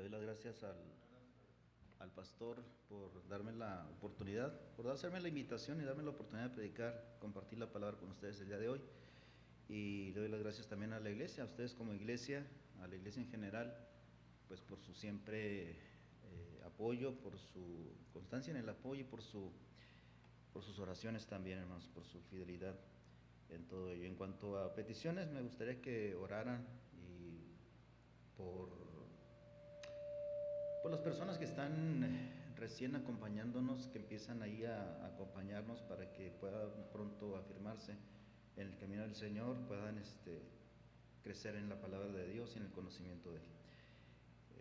doy las gracias al pastor por darme la oportunidad, por hacerme la invitación y darme la oportunidad de predicar, compartir la palabra con ustedes el día de hoy. Y le doy las gracias también a la iglesia, a ustedes como iglesia, a la iglesia en general, pues por su siempre apoyo, por su constancia en el apoyo y por sus oraciones también, hermanos, por su fidelidad en todo ello. En cuanto a peticiones, me gustaría que oraran y por las personas que están recién acompañándonos, que empiezan ahí a acompañarnos para que puedan pronto afirmarse en el camino del Señor, puedan crecer en la palabra de Dios y en el conocimiento de Él,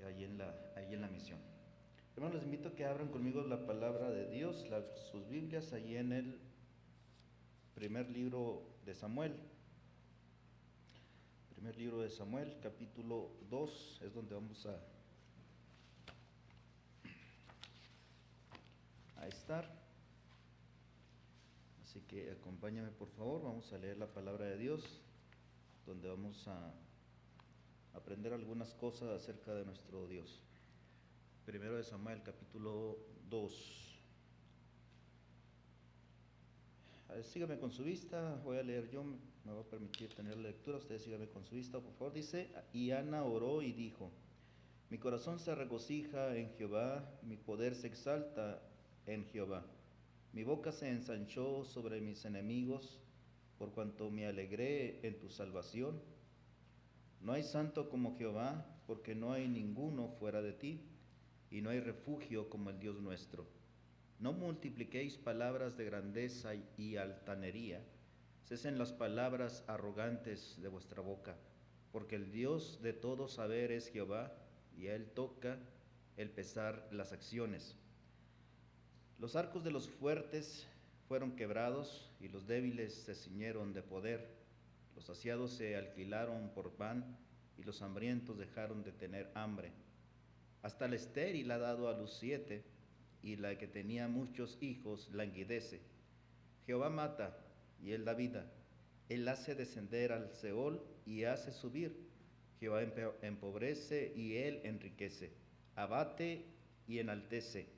ahí en la misión. Hermanos, les invito a que abran conmigo la palabra de Dios, sus Biblias, ahí en el primer libro de Samuel. Primer libro de Samuel, capítulo 2, es donde vamos a estar. Así que acompáñame por favor, vamos a leer la palabra de Dios, donde vamos a aprender algunas cosas acerca de nuestro Dios. Primero de Samuel, capítulo 2. Sígame con su vista, voy a leer yo, me va a permitir tener la lectura, ustedes síganme con su vista, por favor. Dice: y Ana oró y dijo: mi corazón se regocija en Jehová, mi poder se exalta en Jehová. Mi boca se ensanchó sobre mis enemigos, por cuanto me alegré en tu salvación. No hay santo como Jehová, porque no hay ninguno fuera de ti, y no hay refugio como el Dios nuestro. No multipliquéis palabras de grandeza y altanería, cesen las palabras arrogantes de vuestra boca, porque el Dios de todo saber es Jehová, y a él toca el pesar las acciones. Los arcos de los fuertes fueron quebrados, y los débiles se ciñeron de poder. Los saciados se alquilaron por pan, y los hambrientos dejaron de tener hambre. Hasta la estéril ha dado a luz 7, y la que tenía muchos hijos languidece. Jehová mata, y él da vida. Él hace descender al Seol, y hace subir. Jehová empobrece, y él enriquece. Abate y enaltece.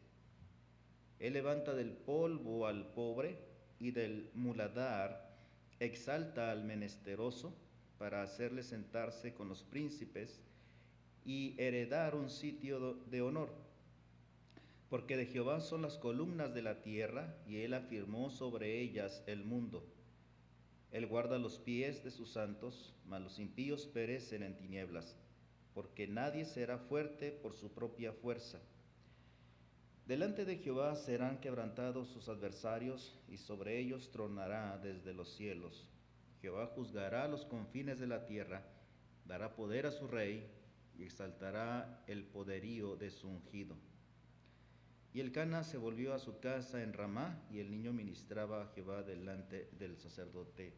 Él levanta del polvo al pobre, y del muladar exalta al menesteroso, para hacerle sentarse con los príncipes y heredar un sitio de honor. Porque de Jehová son las columnas de la tierra, y él afirmó sobre ellas el mundo. Él guarda los pies de sus santos, mas los impíos perecen en tinieblas, porque nadie será fuerte por su propia fuerza. Delante de Jehová serán quebrantados sus adversarios, y sobre ellos tronará desde los cielos. Jehová juzgará los confines de la tierra, dará poder a su rey, y exaltará el poderío de su ungido. Y Elcana se volvió a su casa en Ramá, y el niño ministraba a Jehová delante del sacerdote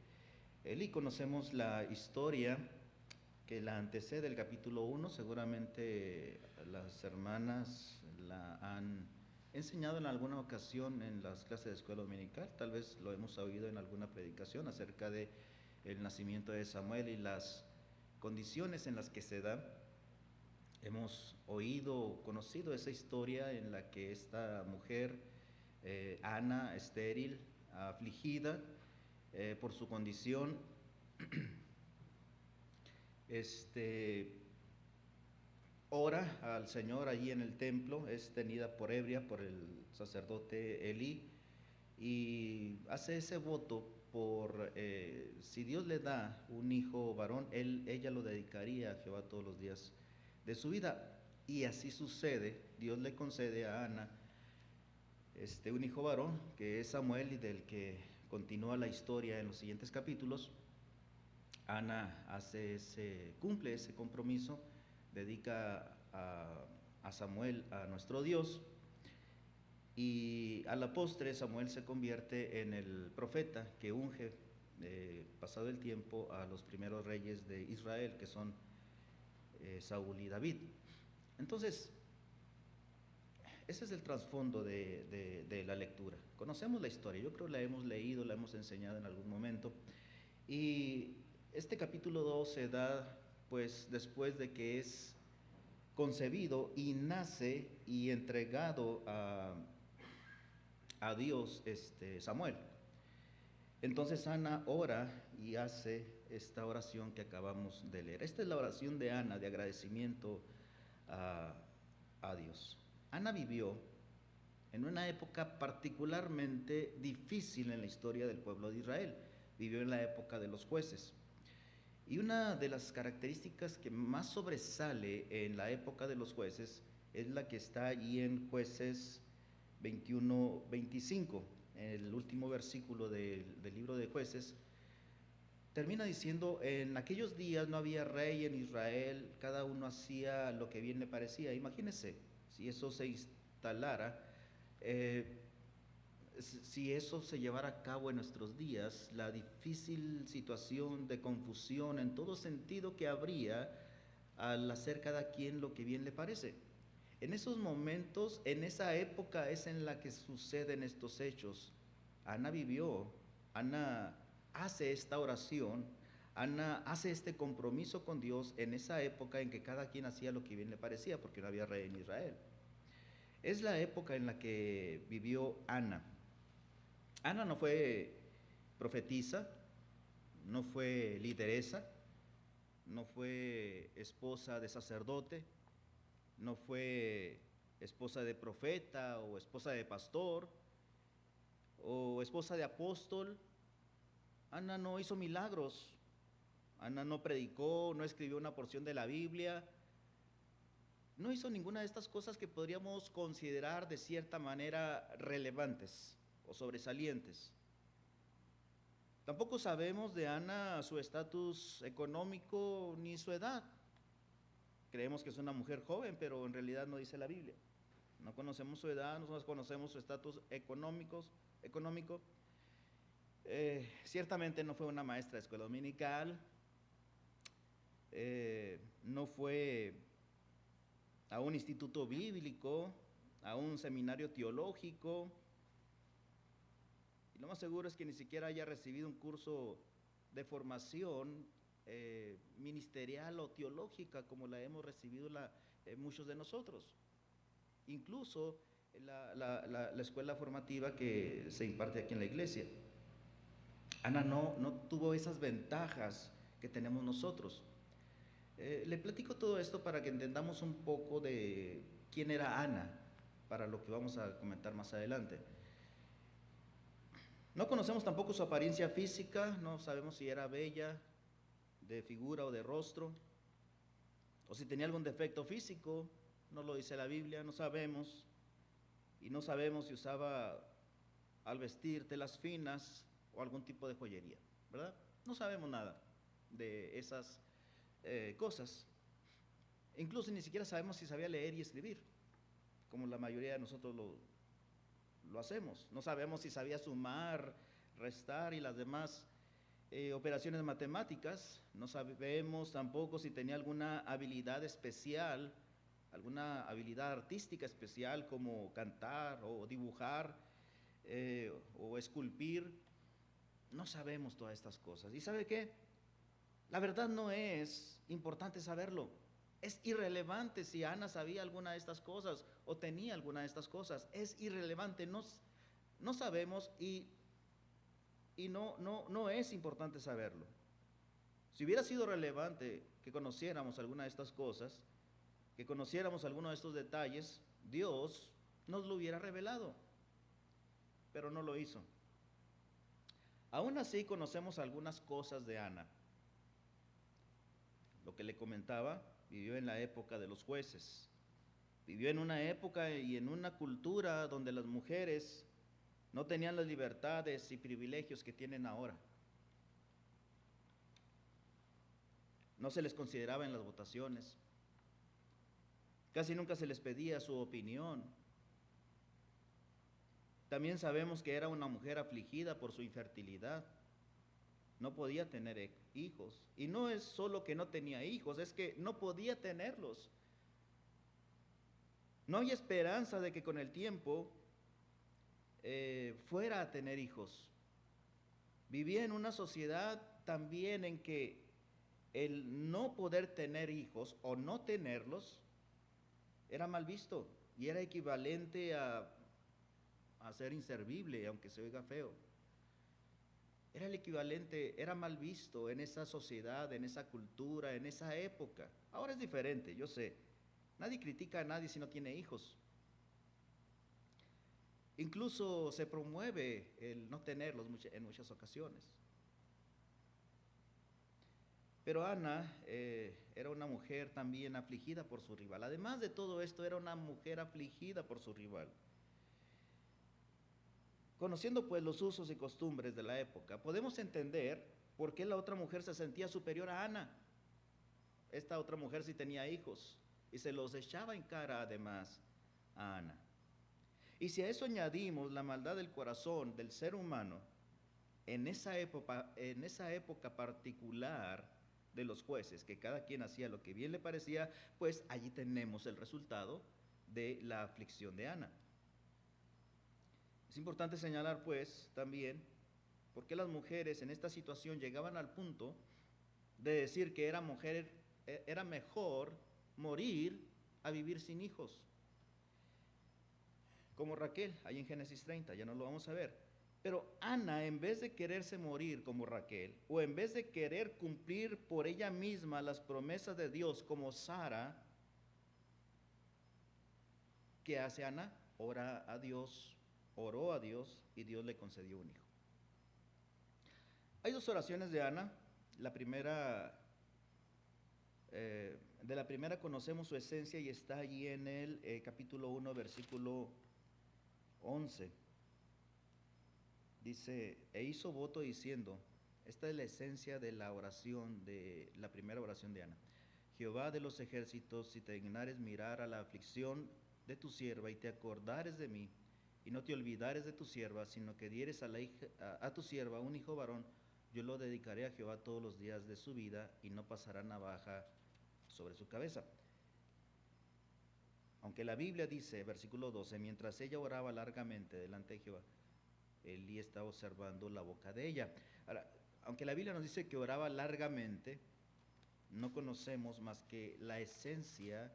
Elí. Conocemos la historia que la antecede el capítulo 1, seguramente las hermanas la han enseñado en alguna ocasión en las clases de escuela dominical, tal vez lo hemos oído en alguna predicación acerca de el nacimiento de Samuel y las condiciones en las que se da. Hemos oído, conocido esa historia en la que esta mujer, Ana, estéril, afligida por su condición, ora al Señor allí en el templo, es tenida por ebria por el sacerdote Elí, y hace ese voto por si Dios le da un hijo varón, ella lo dedicaría a Jehová todos los días de su vida. Y así sucede, Dios le concede a Ana un hijo varón, que es Samuel, y del que continúa la historia en los siguientes capítulos. Ana cumple ese compromiso, dedica a Samuel a nuestro Dios, y a la postre Samuel se convierte en el profeta que unge, pasado el tiempo, a los primeros reyes de Israel, que son Saúl y David. Entonces, ese es el trasfondo de la lectura. Conocemos la historia, yo creo que la hemos leído, la hemos enseñado en algún momento, y este capítulo 2 se da pues después de que es concebido y nace y entregado a Dios Samuel. Entonces Ana ora y hace esta oración que acabamos de leer. Esta es la oración de Ana de agradecimiento a, a Dios. Ana vivió en una época particularmente difícil en la historia del pueblo de Israel. Vivió en la época de los jueces. Y una de las características que más sobresale en la época de los jueces es la que está allí en Jueces 21-25, en el último versículo del libro de Jueces. Termina diciendo: en aquellos días no había rey en Israel, cada uno hacía lo que bien le parecía. Imagínense, si eso se instalara, si eso se llevara a cabo en nuestros días, la difícil situación de confusión en todo sentido que habría al hacer cada quien lo que bien le parece. En esos momentos, en esa época es en la que suceden estos hechos. Ana vivió, Ana hace esta oración, Ana hace este compromiso con Dios en esa época en que cada quien hacía lo que bien le parecía, porque no había rey en Israel. Es la época en la que vivió Ana. Ana no fue profetisa, no fue lideresa, no fue esposa de sacerdote, no fue esposa de profeta o esposa de pastor o esposa de apóstol. Ana no hizo milagros, Ana no predicó, no escribió una porción de la Biblia, no hizo ninguna de estas cosas que podríamos considerar de cierta manera relevantes o sobresalientes. Tampoco sabemos de Ana su estatus económico ni su edad. Creemos que es una mujer joven, pero en realidad no dice la Biblia. No conocemos su edad, no conocemos su estatus económico. Ciertamente no fue una maestra de escuela dominical, no fue a un instituto bíblico, a un seminario teológico. Y lo más seguro es que ni siquiera haya recibido un curso de formación ministerial o teológica como la hemos recibido muchos de nosotros. Incluso la escuela formativa que se imparte aquí en la iglesia. Ana no tuvo esas ventajas que tenemos nosotros. Le platico todo esto para que entendamos un poco de quién era Ana, para lo que vamos a comentar más adelante. No conocemos tampoco su apariencia física, no sabemos si era bella de figura o de rostro, o si tenía algún defecto físico, no lo dice la Biblia, no sabemos. Y no sabemos si usaba al vestir telas finas o algún tipo de joyería, ¿verdad? No sabemos nada de esas cosas. Incluso ni siquiera sabemos si sabía leer y escribir, como la mayoría de nosotros lo hacemos. No sabemos si sabía sumar, restar y las demás operaciones matemáticas. No sabemos tampoco si tenía alguna habilidad especial, alguna habilidad artística especial como cantar o dibujar o esculpir. No sabemos todas estas cosas. ¿Y sabe qué? La verdad no es importante saberlo. Es irrelevante si Ana sabía alguna de estas cosas o tenía alguna de estas cosas. Es irrelevante, no sabemos y no es importante saberlo. Si hubiera sido relevante que conociéramos alguna de estas cosas, que conociéramos alguno de estos detalles, Dios nos lo hubiera revelado, pero no lo hizo. Aún así conocemos algunas cosas de Ana. Lo que le comentaba, vivió en la época de los jueces. Vivió en una época y en una cultura donde las mujeres no tenían las libertades y privilegios que tienen ahora. No se les consideraba en las votaciones. Casi nunca se les pedía su opinión. También sabemos que era una mujer afligida por su infertilidad. No podía tener hijos. Y no es solo que no tenía hijos, es que no podía tenerlos. No había esperanza de que con el tiempo fuera a tener hijos. Vivía en una sociedad también en que el no poder tener hijos o no tenerlos era mal visto y era equivalente a ser inservible, aunque se oiga feo. Era el equivalente, era mal visto en esa sociedad, en esa cultura, en esa época. Ahora es diferente, yo sé. Nadie critica a nadie si no tiene hijos. Incluso se promueve el no tenerlos en muchas ocasiones. Pero Ana era una mujer también afligida por su rival. Además de todo esto, era una mujer afligida por su rival. Conociendo pues los usos y costumbres de la época, podemos entender por qué la otra mujer se sentía superior a Ana. Esta otra mujer sí tenía hijos y se los echaba en cara además a Ana. Y si a eso añadimos la maldad del corazón del ser humano, en esa época particular de los jueces, que cada quien hacía lo que bien le parecía, pues allí tenemos el resultado de la aflicción de Ana. Es importante señalar pues también por qué las mujeres en esta situación llegaban al punto de decir que era mejor morir a vivir sin hijos. Como Raquel, ahí en Génesis 30, ya no lo vamos a ver. Pero Ana, en vez de quererse morir como Raquel, o en vez de querer cumplir por ella misma las promesas de Dios como Sara, ¿qué hace Ana? Oró a Dios y Dios le concedió un hijo. Hay dos oraciones de Ana. La primera, de la primera conocemos su esencia y está allí en el capítulo 1, versículo 11. Dice, e hizo voto diciendo, esta es la esencia de la oración, de la primera oración de Ana. Jehová de los ejércitos, si te dignares mirar a la aflicción de tu sierva y te acordares de mí, y no te olvidares de tu sierva, sino que dieres a tu sierva un hijo varón, yo lo dedicaré a Jehová todos los días de su vida, y no pasará navaja sobre su cabeza. Aunque la Biblia dice, versículo 12, mientras ella oraba largamente delante de Jehová, Elí estaba observando la boca de ella. Ahora, aunque la Biblia nos dice que oraba largamente, no conocemos más que la esencia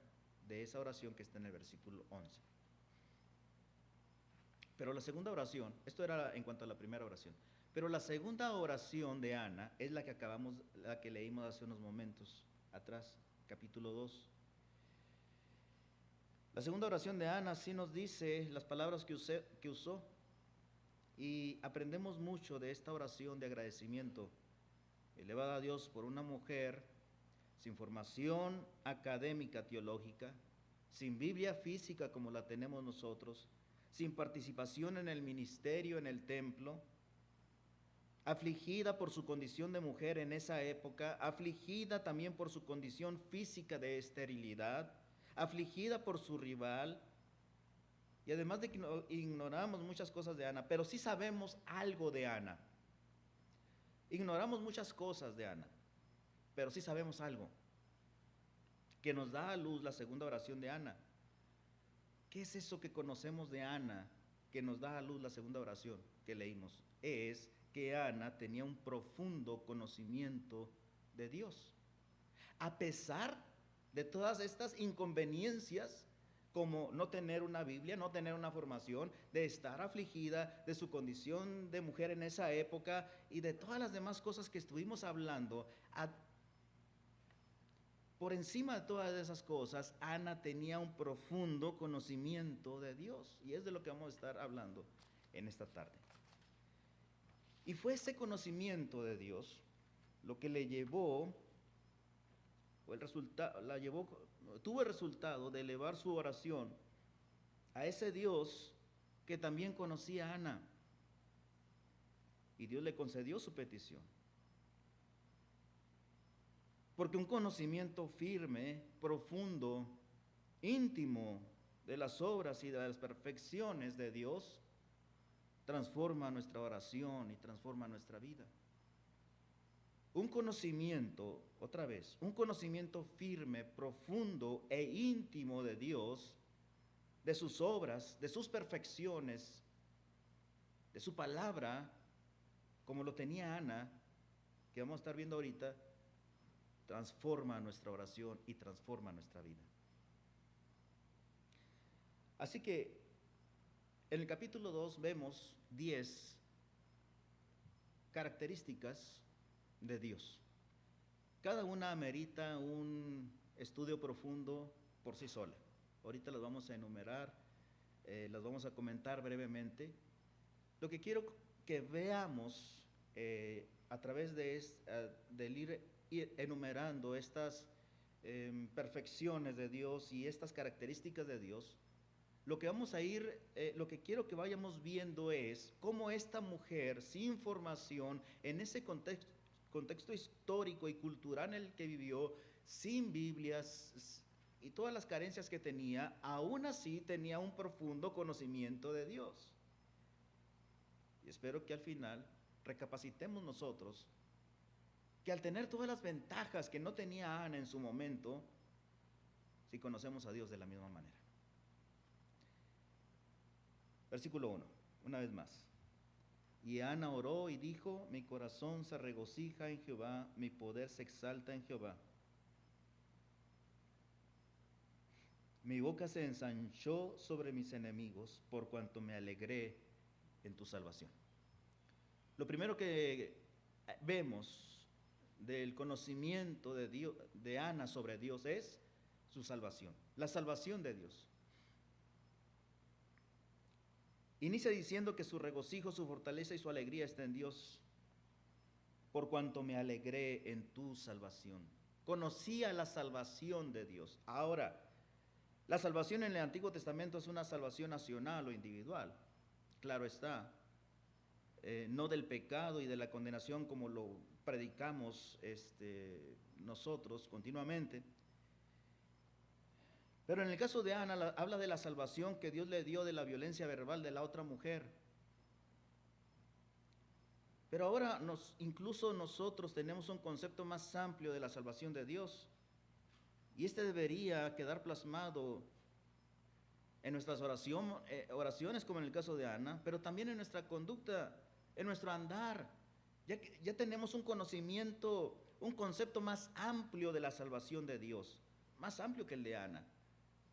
de esa oración que está en el versículo 11. Pero la segunda oración, esto era en cuanto a la primera oración, pero la segunda oración de Ana es la que leímos hace unos momentos atrás, capítulo 2. La segunda oración de Ana sí nos dice las palabras que usó, y aprendemos mucho de esta oración de agradecimiento elevada a Dios por una mujer sin formación académica teológica, sin Biblia física como la tenemos nosotros, sin participación en el ministerio, en el templo, afligida por su condición de mujer en esa época, afligida también por su condición física de esterilidad, afligida por su rival, y además de que ignoramos muchas cosas de Ana, pero sí sabemos algo de Ana. Ignoramos muchas cosas de Ana, pero sí sabemos algo que nos da a luz la segunda oración de Ana. ¿Qué es eso que conocemos de Ana que nos da a luz la segunda oración que leímos? Es que Ana tenía un profundo conocimiento de Dios. A pesar de todas estas inconveniencias, como no tener una Biblia, no tener una formación, de estar afligida, de su condición de mujer en esa época y de todas las demás cosas que estuvimos hablando, por encima de todas esas cosas, Ana tenía un profundo conocimiento de Dios, y es de lo que vamos a estar hablando en esta tarde. Y fue ese conocimiento de Dios lo que le llevó, tuvo el resultado de elevar su oración a ese Dios que también conocía a Ana, y Dios le concedió su petición. Porque un conocimiento firme, profundo, íntimo de las obras y de las perfecciones de Dios transforma nuestra oración y transforma nuestra vida. Un conocimiento, otra vez, un conocimiento firme, profundo e íntimo de Dios, de sus obras, de sus perfecciones, de su palabra, como lo tenía Ana, que vamos a estar viendo ahorita, transforma nuestra oración y transforma nuestra vida. Así que en el capítulo 2 vemos 10 características de Dios. Cada una amerita un estudio profundo por sí sola. Ahorita las vamos a enumerar, las vamos a comentar brevemente. Lo que quiero que veamos a través del ir enumerando estas perfecciones de Dios y estas características de Dios, lo que quiero que vayamos viendo es cómo esta mujer sin formación, en ese contexto histórico y cultural en el que vivió, sin Biblias y todas las carencias que tenía, aún así tenía un profundo conocimiento de Dios. Y espero que al final recapacitemos nosotros que al tener todas las ventajas que no tenía Ana en su momento, si conocemos a Dios de la misma manera. Versículo 1, una vez más. Y Ana oró y dijo: mi corazón se regocija en Jehová, mi poder se exalta en Jehová. Mi boca se ensanchó sobre mis enemigos, por cuanto me alegré en tu salvación. Lo primero que vemos del conocimiento de Dios, de Ana sobre Dios, es su salvación, la salvación de Dios. Inicia diciendo que su regocijo, su fortaleza y su alegría está en Dios, por cuanto me alegré en tu salvación. Conocía la salvación de Dios. Ahora, la salvación en el Antiguo Testamento es una salvación nacional o individual, claro está, no del pecado y de la condenación como lo predicamos nosotros continuamente. Pero en el caso de Ana, habla de la salvación que Dios le dio de la violencia verbal de la otra mujer. Pero ahora incluso nosotros tenemos un concepto más amplio de la salvación de Dios. Y debería quedar plasmado en nuestras oraciones, como en el caso de Ana, pero también en nuestra conducta, en nuestro andar. Ya tenemos un conocimiento, un concepto más amplio de la salvación de Dios, más amplio que el de Ana.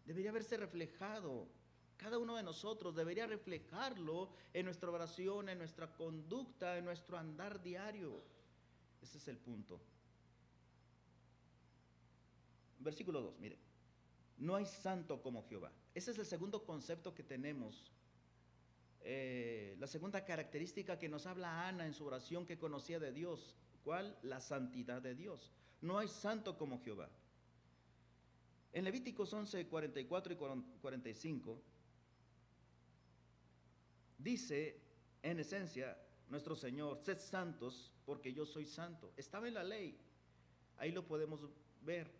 Debería verse reflejado, cada uno de nosotros debería reflejarlo en nuestra oración, en nuestra conducta, en nuestro andar diario. Ese es el punto. Versículo 2, mire. No hay santo como Jehová. Ese es el segundo concepto que tenemos. La segunda característica que nos habla Ana en su oración que conocía de Dios. ¿Cuál? La santidad de Dios. No hay santo como Jehová. En Levíticos 11, 44 y 45, dice en esencia nuestro Señor: sed santos porque yo soy santo. Estaba en la ley, ahí lo podemos ver.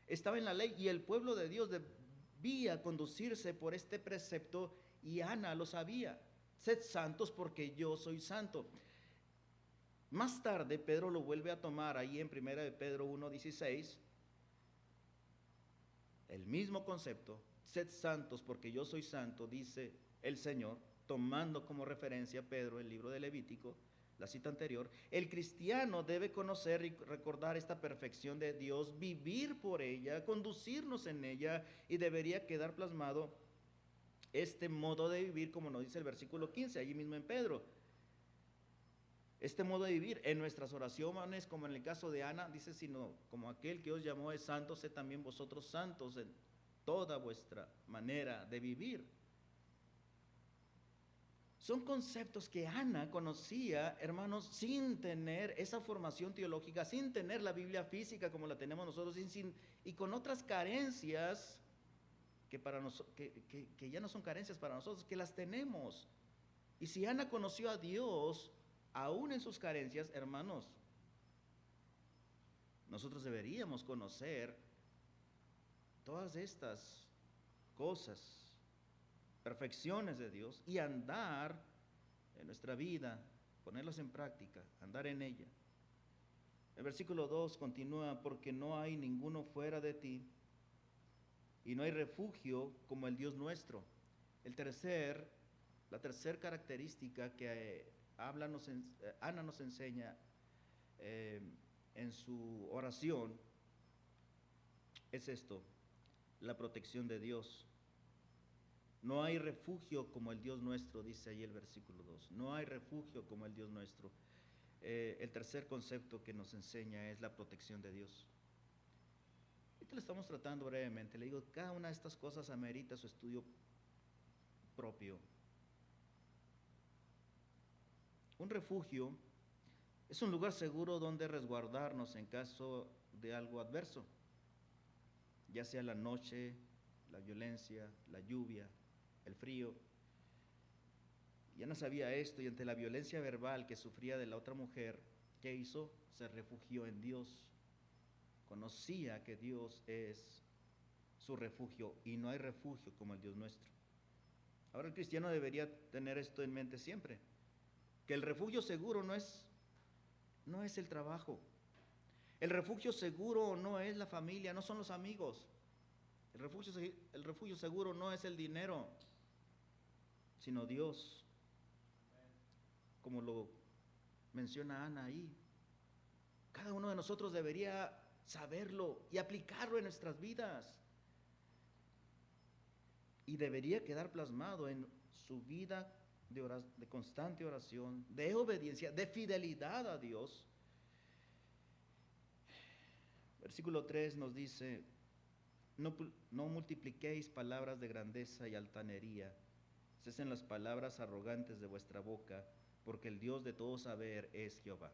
Estaba en la ley y el pueblo de Dios debía conducirse por este precepto, y Ana lo sabía. Sed santos porque yo soy santo. Más tarde Pedro lo vuelve a tomar ahí en 1 de Pedro 1:16. El mismo concepto, sed santos porque yo soy santo, dice el Señor, tomando como referencia Pedro el libro de Levítico, la cita anterior. El cristiano debe conocer y recordar esta perfección de Dios, vivir por ella, conducirnos en ella, y debería quedar plasmado este modo de vivir, como nos dice el versículo 15, allí mismo en Pedro. Este modo de vivir en nuestras oraciones, como en el caso de Ana, dice: sino como aquel que os llamó es santo, sed también vosotros santos en toda vuestra manera de vivir. Son conceptos que Ana conocía, hermanos, sin tener esa formación teológica, sin tener la Biblia física como la tenemos nosotros, y con otras carencias que ya no son carencias para nosotros, que las tenemos. Y si Ana conoció a Dios aún en sus carencias, hermanos, nosotros deberíamos conocer todas estas cosas, perfecciones de Dios, y andar en nuestra vida, ponerlas en práctica, andar en ella. El versículo 2 continúa: porque no hay ninguno fuera de ti, y no hay refugio como el Dios nuestro. La tercera característica que Ana nos enseña en su oración es esto: la protección de Dios. No hay refugio como el Dios nuestro, dice ahí el versículo 2. No hay refugio como el Dios nuestro. El tercer concepto que nos enseña es la protección de Dios. Ahorita lo estamos tratando brevemente. Le digo, cada una de estas cosas amerita su estudio propio. Un refugio es un lugar seguro donde resguardarnos en caso de algo adverso, ya sea la noche, la violencia, la lluvia, el frío. Y Ana sabía esto y ante la violencia verbal que sufría de la otra mujer, ¿qué hizo? Se refugió en Dios. Conocía que Dios es su refugio y no hay refugio como el Dios nuestro. Ahora el cristiano debería tener esto en mente siempre, que el refugio seguro no es el trabajo. El refugio seguro no es la familia, no son los amigos. El refugio seguro no es el dinero, sino Dios, como lo menciona Ana ahí. Cada uno de nosotros debería saberlo y aplicarlo en nuestras vidas. Y debería quedar plasmado en su vida de constante oración, de obediencia, de fidelidad a Dios. Versículo 3 nos dice, no multipliquéis palabras de grandeza y altanería, cesen las palabras arrogantes de vuestra boca, porque el Dios de todo saber es Jehová.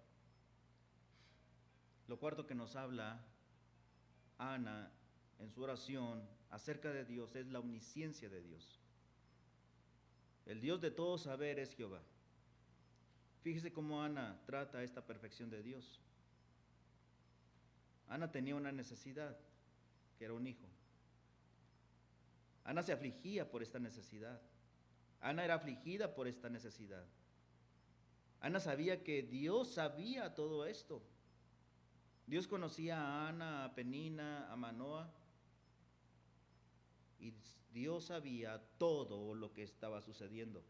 Lo cuarto que nos habla Ana en su oración acerca de Dios es la omnisciencia de Dios. El Dios de todo saber es Jehová. Fíjese cómo Ana trata esta perfección de Dios. Ana tenía una necesidad, que era un hijo. Ana se afligía por esta necesidad. Ana era afligida por esta necesidad. Ana sabía que Dios sabía todo esto. Dios conocía a Ana, a Penina, a Manoa, y Dios sabía todo lo que estaba sucediendo.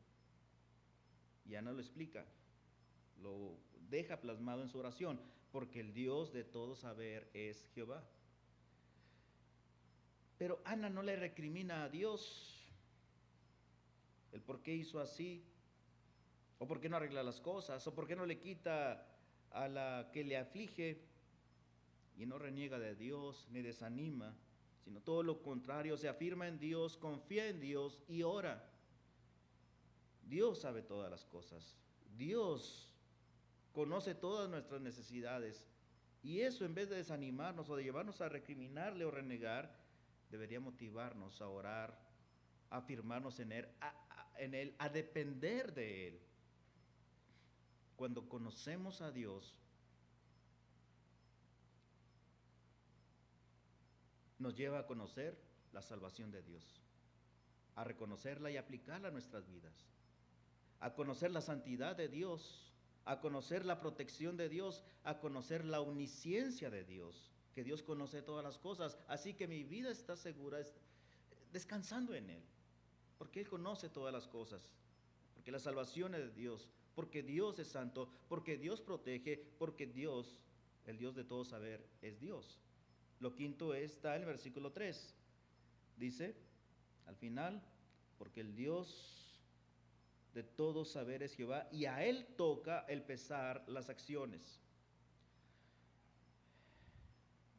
Y Ana lo explica, lo deja plasmado en su oración, porque el Dios de todo saber es Jehová. Pero Ana no le recrimina a Dios el por qué hizo así, o por qué no arregla las cosas, o por qué no le quita a la que le aflige, y no reniega de Dios ni desanima, sino todo lo contrario, se afirma en Dios, confía en Dios y ora. Dios sabe todas las cosas. Dios conoce todas nuestras necesidades. Y eso, en vez de desanimarnos o de llevarnos a recriminarle o renegar, debería motivarnos a orar, a afirmarnos en Él, a depender de Él. Cuando conocemos a Dios, nos lleva a conocer la salvación de Dios, a reconocerla y aplicarla a nuestras vidas, a conocer la santidad de Dios, a conocer la protección de Dios, a conocer la omnisciencia de Dios, que Dios conoce todas las cosas, así que mi vida está segura descansando en Él, porque Él conoce todas las cosas, porque la salvación es de Dios, porque Dios es santo, porque Dios protege, porque Dios, el Dios de todo saber, es Dios. Lo quinto está en el versículo 3. Dice, al final, porque el Dios de todo saber es Jehová, y a Él toca el pesar las acciones.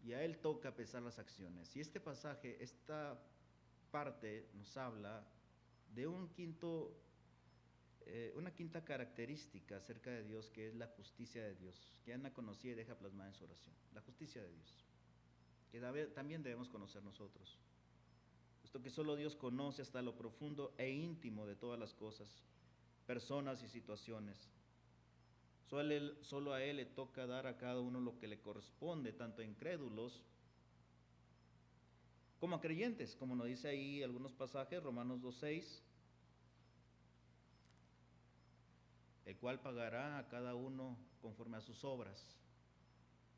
Y a Él toca pesar las acciones. Y este pasaje, esta parte nos habla de una quinta característica acerca de Dios, que es la justicia de Dios, que Ana conocía y deja plasmada en su oración. La justicia de Dios, que también debemos conocer nosotros. Puesto que solo Dios conoce hasta lo profundo e íntimo de todas las cosas, personas y situaciones. Solo a Él le toca dar a cada uno lo que le corresponde, tanto a incrédulos como a creyentes, como nos dice ahí algunos pasajes, Romanos 2:6, el cual pagará a cada uno conforme a sus obras.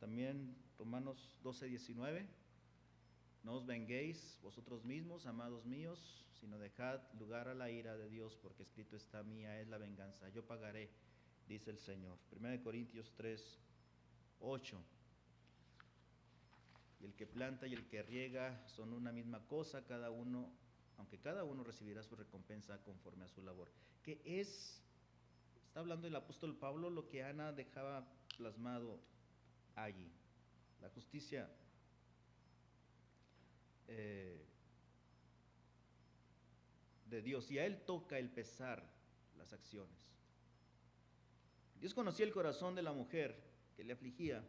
También Romanos 12:19, no os venguéis vosotros mismos, amados míos, sino dejad lugar a la ira de Dios, porque escrito está, mía es la venganza, yo pagaré, dice el Señor. 1 Corintios 3:8, y el que planta y el que riega son una misma cosa, cada uno aunque cada uno recibirá su recompensa conforme a su labor. Que está hablando el apóstol Pablo lo que Ana dejaba plasmado allí, la justicia de Dios, y a él toca el pesar las acciones. Dios conocía el corazón de la mujer que le afligía,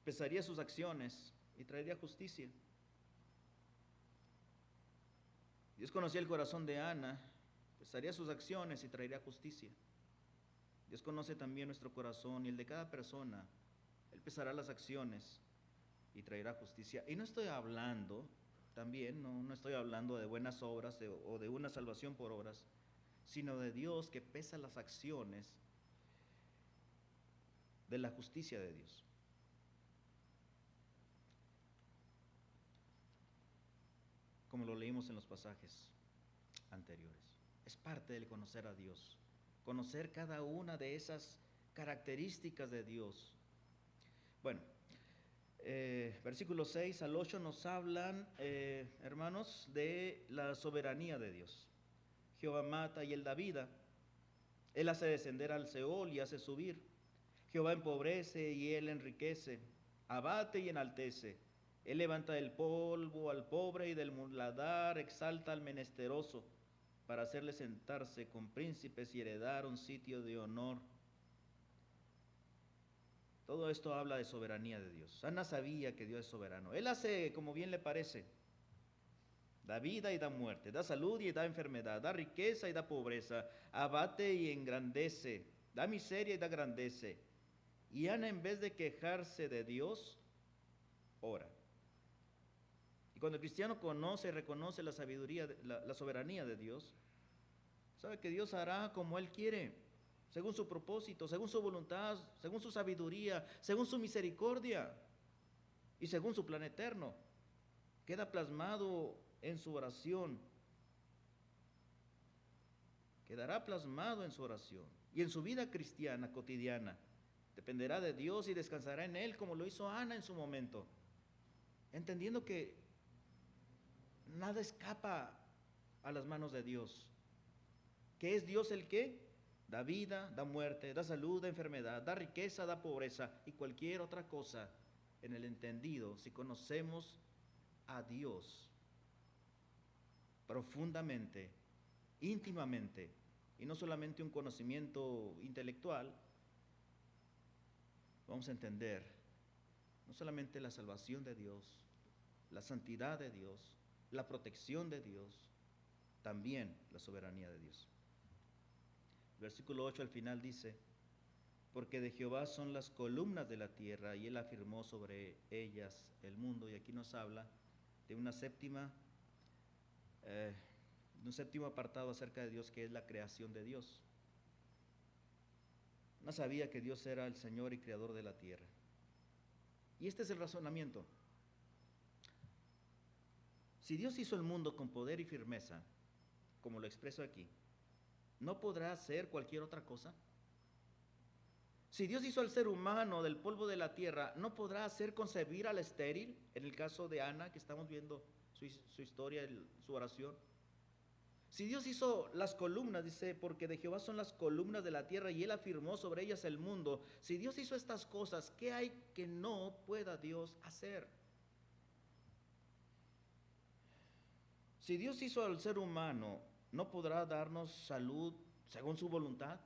pesaría sus acciones y traería justicia. Dios conocía el corazón de Ana, pesaría sus acciones y traería justicia. Dios conoce también nuestro corazón y el de cada persona. Él pesará las acciones y traerá justicia. Y no estoy hablando, también, no estoy hablando de buenas obras o de una salvación por obras, sino de Dios que pesa las acciones de la justicia de Dios. Como lo leímos en los pasajes anteriores. Es parte del conocer a Dios, conocer cada una de esas características de Dios. Bueno, versículos 6 al 8 nos hablan, hermanos, de la soberanía de Dios. Jehová mata y él da vida. Él hace descender al Seol y hace subir. Jehová empobrece y él enriquece. Abate y enaltece. Él levanta del polvo al pobre y del muladar exalta al menesteroso, para hacerle sentarse con príncipes y heredar un sitio de honor. Todo esto habla de soberanía de Dios. Ana sabía que Dios es soberano. Él hace como bien le parece. Da vida y da muerte, da salud y da enfermedad, da riqueza y da pobreza, abate y engrandece, da miseria y da grandece. Y Ana, en vez de quejarse de Dios, ora. Y cuando el cristiano conoce y reconoce la sabiduría, la soberanía de Dios, sabe que Dios hará como Él quiere, según su propósito, según su voluntad, según su sabiduría, según su misericordia y según su plan eterno. Queda plasmado en su oración. Quedará plasmado en su oración y en su vida cristiana cotidiana. Dependerá de Dios y descansará en Él como lo hizo Ana en su momento, entendiendo que nada escapa a las manos de Dios. ¿Qué es Dios el qué? Da vida, da muerte, da salud, da enfermedad, da riqueza, da pobreza y cualquier otra cosa en el entendido, si conocemos a Dios profundamente, íntimamente, y no solamente un conocimiento intelectual, vamos a entender no solamente la salvación de Dios, la santidad de Dios, la protección de Dios, también la soberanía de Dios. Versículo 8 al final dice: porque de Jehová son las columnas de la tierra y él afirmó sobre ellas el mundo. Y aquí nos habla de un séptimo apartado acerca de Dios, que es la creación de Dios. No sabía que Dios era el Señor y creador de la tierra. Y este es el razonamiento. Si Dios hizo el mundo con poder y firmeza, como lo expreso aquí, ¿no podrá hacer cualquier otra cosa? Si Dios hizo al ser humano del polvo de la tierra, ¿no podrá hacer concebir al estéril? En el caso de Ana, que estamos viendo su historia, su oración. Si Dios hizo las columnas, dice, porque de Jehová son las columnas de la tierra y él afirmó sobre ellas el mundo. Si Dios hizo estas cosas, ¿qué hay que no pueda Dios hacer? Si Dios hizo al ser humano, ¿no podrá darnos salud según su voluntad?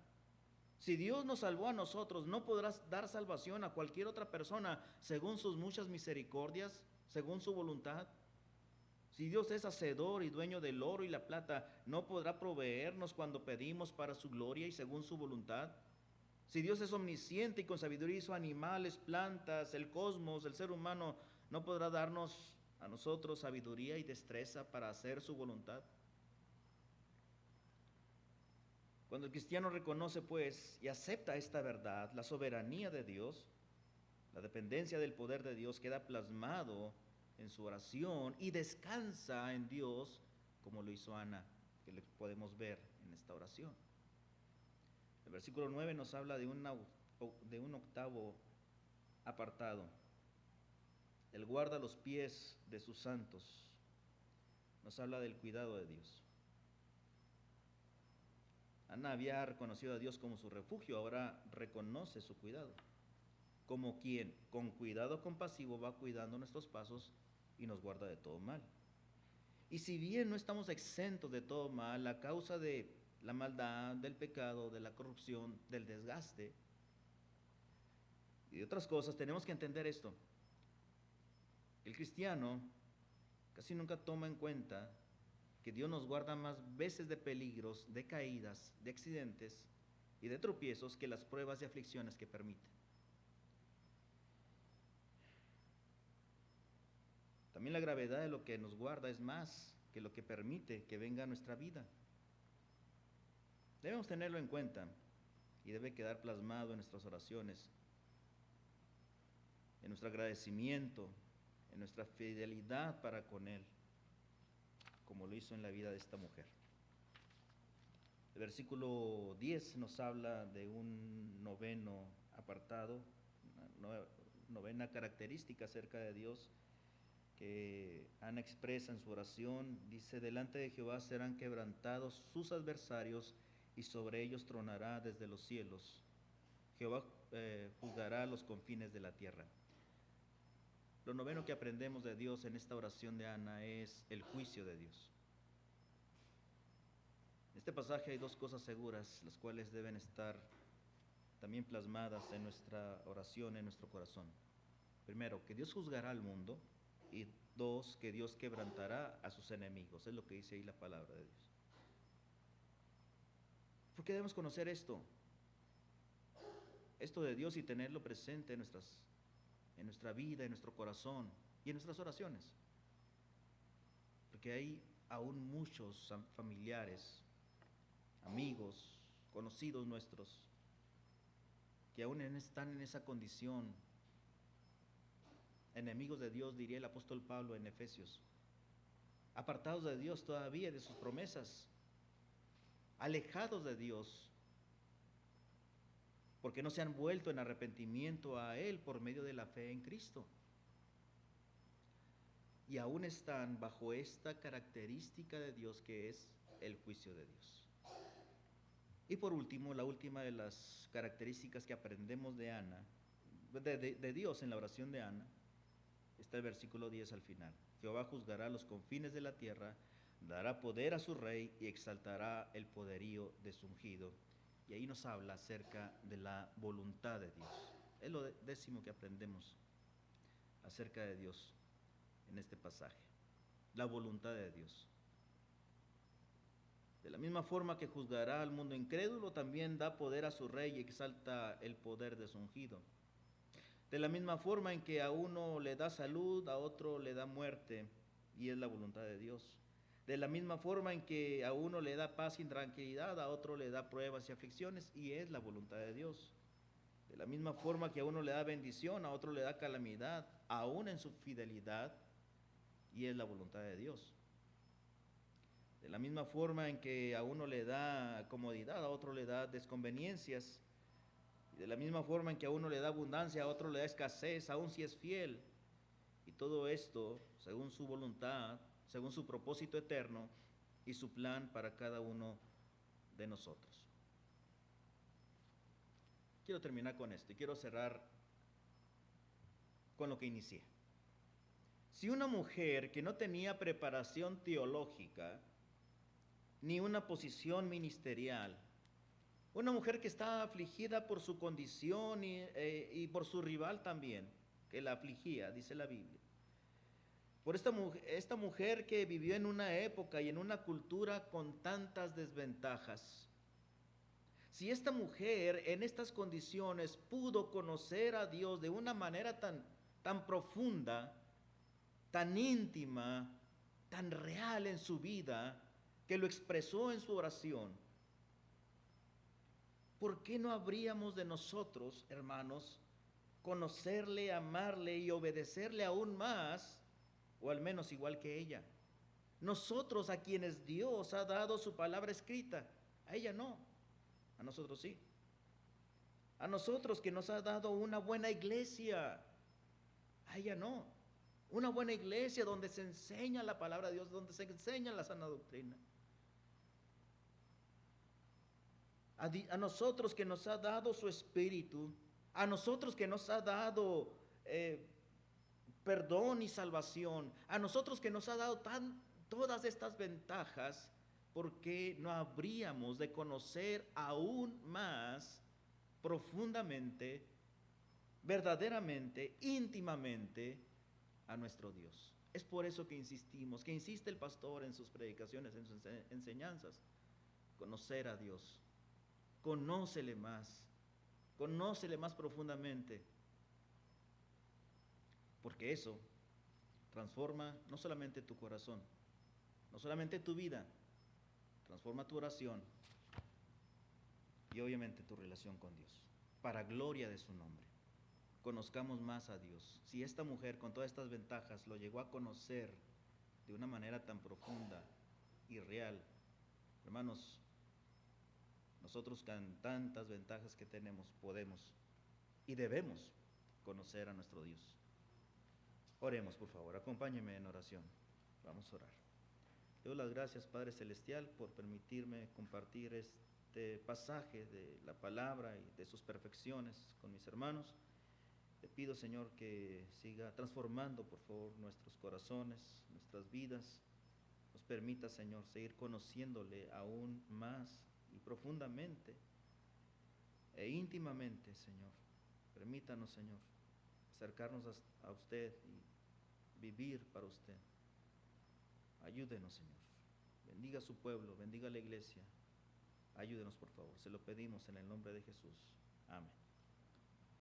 Si Dios nos salvó a nosotros, ¿no podrá dar salvación a cualquier otra persona según sus muchas misericordias, según su voluntad? Si Dios es hacedor y dueño del oro y la plata, ¿no podrá proveernos cuando pedimos para su gloria y según su voluntad? Si Dios es omnisciente y con sabiduría hizo animales, plantas, el cosmos, el ser humano, ¿no podrá darnos a nosotros sabiduría y destreza para hacer su voluntad? Cuando el cristiano reconoce, pues, y acepta esta verdad, la soberanía de Dios, la dependencia del poder de Dios, queda plasmado en su oración y descansa en Dios, como lo hizo Ana, que le podemos ver en esta oración. El versículo 9 nos habla de un octavo apartado. Él guarda los pies de sus santos. nos habla del cuidado de Dios. Ana había reconocido a Dios como su refugio, ahora reconoce su cuidado. Como quien con cuidado compasivo va cuidando nuestros pasos y nos guarda de todo mal. Y si bien no estamos exentos de todo mal, a causa de la maldad, del pecado, de la corrupción, del desgaste y de otras cosas, tenemos que entender esto. El cristiano casi nunca toma en cuenta que Dios nos guarda más veces de peligros, de caídas, de accidentes y de tropiezos que las pruebas y aflicciones que permite. También la gravedad de lo que nos guarda es más que lo que permite que venga a nuestra vida. Debemos tenerlo en cuenta y debe quedar plasmado en nuestras oraciones, en nuestro agradecimiento, en nuestra fidelidad para con Él, como lo hizo en la vida de esta mujer. El versículo 10 nos habla de un noveno apartado, una novena característica acerca de Dios que Ana expresa en su oración. Dice: delante de Jehová serán quebrantados sus adversarios y sobre ellos tronará desde los cielos. Jehová juzgará los confines de la tierra. Lo noveno que aprendemos de Dios en esta oración de Ana es el juicio de Dios. En este pasaje hay dos cosas seguras, las cuales deben estar también plasmadas en nuestra oración, en nuestro corazón. Primero, que Dios juzgará al mundo, y dos, que Dios quebrantará a sus enemigos. Es lo que dice ahí la palabra de Dios. ¿Por qué debemos conocer esto? Esto de Dios y tenerlo presente en nuestra vida, en nuestro corazón y en nuestras oraciones. Porque hay aún muchos familiares, amigos, conocidos nuestros, que aún están en esa condición, enemigos de Dios, diría el apóstol Pablo en Efesios, apartados de Dios todavía, de sus promesas, alejados de Dios, porque no se han vuelto en arrepentimiento a Él por medio de la fe en Cristo. Y aún están bajo esta característica de Dios, que es el juicio de Dios. Y por último, la última de las características que aprendemos de Ana, de Dios en la oración de Ana, está el versículo 10 al final. Jehová juzgará los confines de la tierra, dará poder a su rey y exaltará el poderío de su ungido. Y ahí nos habla acerca de la voluntad de Dios. Es lo décimo que aprendemos acerca de Dios en este pasaje. La voluntad de Dios. De la misma forma que juzgará al mundo incrédulo, también da poder a su rey y exalta el poder de su ungido. De la misma forma en que a uno le da salud, a otro le da muerte, y es la voluntad de Dios. De la misma forma en que a uno le da paz y tranquilidad, a otro le da pruebas y aflicciones, y es la voluntad de Dios. De la misma forma que a uno le da bendición, a otro le da calamidad, aún en su fidelidad, y es la voluntad de Dios. De la misma forma en que a uno le da comodidad, a otro le da desconveniencias. De la misma forma en que a uno le da abundancia, a otro le da escasez, aun si es fiel. Y todo esto según su voluntad, según su propósito eterno y su plan para cada uno de nosotros. Quiero terminar con esto y quiero cerrar con lo que inicié. Si una mujer que no tenía preparación teológica ni una posición ministerial, una mujer que estaba afligida por su condición y por su rival también, que la afligía, dice la Biblia. Por esta mujer que vivió en una época y en una cultura con tantas desventajas. Si esta mujer en estas condiciones pudo conocer a Dios de una manera tan profunda, tan íntima, tan real en su vida, que lo expresó en su oración, ¿por qué no habríamos de nosotros, hermanos, conocerle, amarle y obedecerle aún más, o al menos igual que ella? Nosotros, a quienes Dios ha dado su palabra escrita, a ella no, a nosotros sí. A nosotros que nos ha dado una buena iglesia, a ella no. Una buena iglesia donde se enseña la palabra de Dios, donde se enseña la sana doctrina. A nosotros que nos ha dado su Espíritu, a nosotros que nos ha dado perdón y salvación, a nosotros que nos ha dado todas estas ventajas, ¿por qué no habríamos de conocer aún más profundamente, verdaderamente, íntimamente a nuestro Dios? Es por eso que insistimos, que insiste el pastor en sus predicaciones, en sus enseñanzas, conocer a Dios. Conócele más profundamente, porque eso transforma no solamente tu corazón, no solamente tu vida, transforma tu oración y obviamente tu relación con Dios, para gloria de su nombre. Conozcamos más a Dios. Si esta mujer con todas estas ventajas lo llegó a conocer de una manera tan profunda y real, hermanos, nosotros con tantas ventajas que tenemos podemos y debemos conocer a nuestro Dios. Oremos, por favor, acompáñeme en oración. Vamos a orar. Le doy las gracias, Padre Celestial, por permitirme compartir este pasaje de la palabra y de sus perfecciones con mis hermanos. Te pido, Señor, que siga transformando, por favor, nuestros corazones, nuestras vidas. Nos permita, Señor, seguir conociéndole aún más y profundamente e íntimamente, Señor. Permítanos, Señor, acercarnos a usted y vivir para usted. Ayúdenos, Señor. Bendiga a su pueblo, bendiga a la iglesia. Ayúdenos, por favor. Se lo pedimos en el nombre de Jesús. Amén.